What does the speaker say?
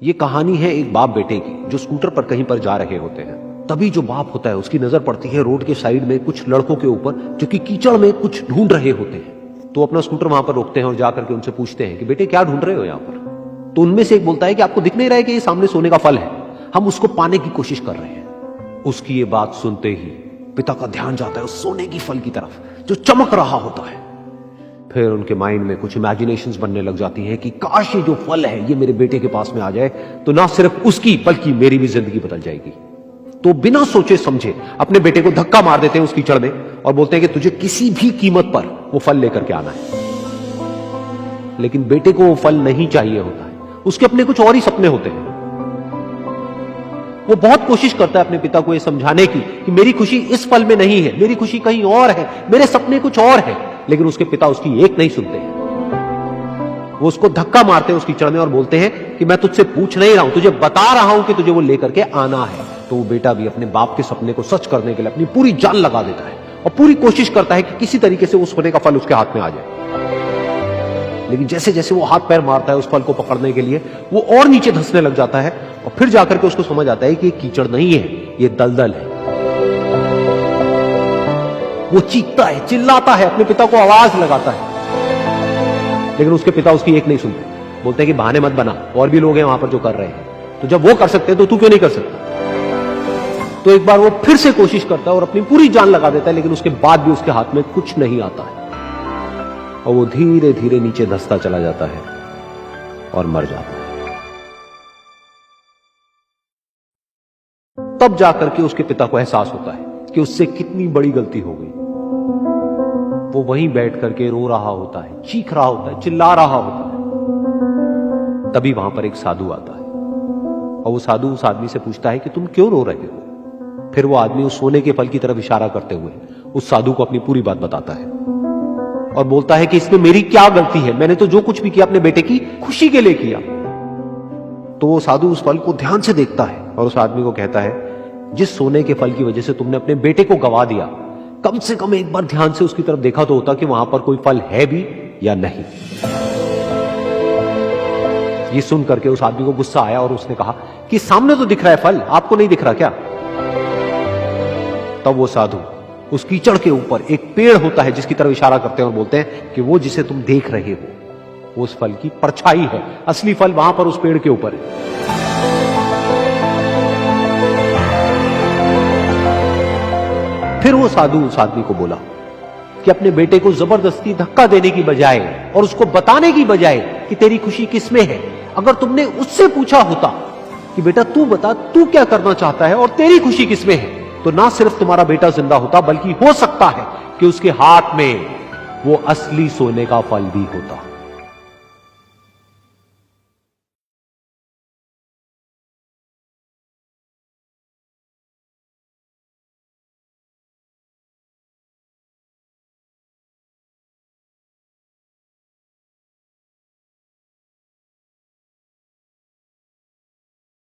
ये कहानी है एक बाप बेटे की जो स्कूटर पर कहीं पर जा रहे होते हैं। तभी जो बाप होता है उसकी नजर पड़ती है रोड के साइड में कुछ लड़कों के ऊपर जो कि कीचड़ में कुछ ढूंढ रहे होते हैं। तो अपना स्कूटर वहां पर रोकते हैं और जाकर के उनसे पूछते हैं कि बेटे क्या ढूंढ रहे हो यहां पर। तो उनमें से एक बोलता है कि आपको दिख नहीं रहा है कि ये सामने सोने का फल है, हम उसको पाने की कोशिश कर रहे हैं। उसकी ये बात सुनते ही पिता का ध्यान जाता है उस सोने की फल की तरफ जो चमक रहा होता है। फिर उनके माइंड में कुछ इमेजिनेशंस बनने लग जाती हैं कि काश ये जो फल है ये मेरे बेटे के पास में आ जाए तो ना सिर्फ उसकी बल्कि मेरी भी जिंदगी बदल जाएगी। तो बिना सोचे समझे अपने बेटे को धक्का मार देते हैं उस कीचड़ में और बोलते हैं कि तुझे किसी भी कीमत पर वो फल लेकर के आना है। लेकिन बेटे को वो फल नहीं चाहिए होता है, उसके अपने कुछ और ही सपने होते हैं। वो बहुत कोशिश करता है अपने पिता को ये समझाने की कि मेरी खुशी इस फल में नहीं है, मेरी खुशी कहीं और है, मेरे सपने कुछ और है। लेकिन उसके पिता उसकी एक नहीं सुनते हैं। वो उसको धक्का मारते हैं उस कीचड़ में और बोलते हैं कि मैं तुझसे पूछ नहीं रहा हूं, तुझे बता रहा हूं कि तुझे वो लेकर के आना है। तो वो बेटा भी अपने बाप के सपने को सच करने के लिए अपनी पूरी जान लगा देता है और पूरी कोशिश करता है कि किसी तरीके से उस सोने का फल उसके हाथ में आ जाए। लेकिन जैसे जैसे वो हाथ पैर मारता है उस फल को पकड़ने के लिए वो और नीचे धंसने लग जाता है और फिर जाकर के उसको समझ आता है कि ये कीचड़ नहीं है, ये दलदल है। वो चीखता है, चिल्लाता है, अपने पिता को आवाज लगाता है, लेकिन उसके पिता उसकी एक नहीं सुनते। बोलते हैं कि बहाने मत बना, और भी लोग हैं वहां पर जो कर रहे हैं, तो जब वो कर सकते हैं तो तू क्यों नहीं कर सकता। तो एक बार वो फिर से कोशिश करता है और अपनी पूरी जान लगा देता है, लेकिन उसके बाद भी उसके हाथ में कुछ नहीं आता है और वो धीरे धीरे नीचे धंसता चला जाता है और मर जाता है। तब जाकर के उसके पिता को एहसास होता है कि उससे कितनी बड़ी गलती हो गई। वो वहीं बैठ करके रो रहा होता है, चीख रहा होता है, चिल्ला रहा होता है। तभी वहां पर एक साधु आता है और वो साधु उस आदमी से पूछता है कि तुम क्यों रो रहे हो। फिर वो आदमी उस सोने के फल की तरफ इशारा करते हुए उस साधु को अपनी पूरी बात बताता है और बोलता है कि इसमें मेरी क्या गलती है, मैंने तो जो कुछ भी किया अपने बेटे की खुशी के लिए किया। तो वो साधु उस फल को ध्यान से देखता है और उस आदमी को कहता है जिस सोने के फल की वजह से तुमने अपने बेटे को गवा दिया, कम से कम एक बार ध्यान से उसकी तरफ देखा तो होता कि वहां पर कोई फल है भी या नहीं। ये सुन करके उस आदमी को गुस्सा आया और उसने कहा कि सामने तो दिख रहा है फल, आपको नहीं दिख रहा क्या। तब वो साधु उस कीचड़ के ऊपर एक पेड़ होता है जिसकी तरफ इशारा करते हैं और बोलते हैं कि वो जिसे तुम देख रहे हो वो उस फल की परछाई है, असली फल वहां पर उस पेड़ के ऊपर है। फिर वो साधु उस आदमी को बोला कि अपने बेटे को जबरदस्ती धक्का देने की बजाय और उसको बताने की बजाय कि तेरी खुशी किसमें है, अगर तुमने उससे पूछा होता कि बेटा तू बता तू क्या करना चाहता है और तेरी खुशी किसमें है, तो ना सिर्फ तुम्हारा बेटा जिंदा होता बल्कि हो सकता है कि उसके हाथ में वो असली सोने का फल भी होता।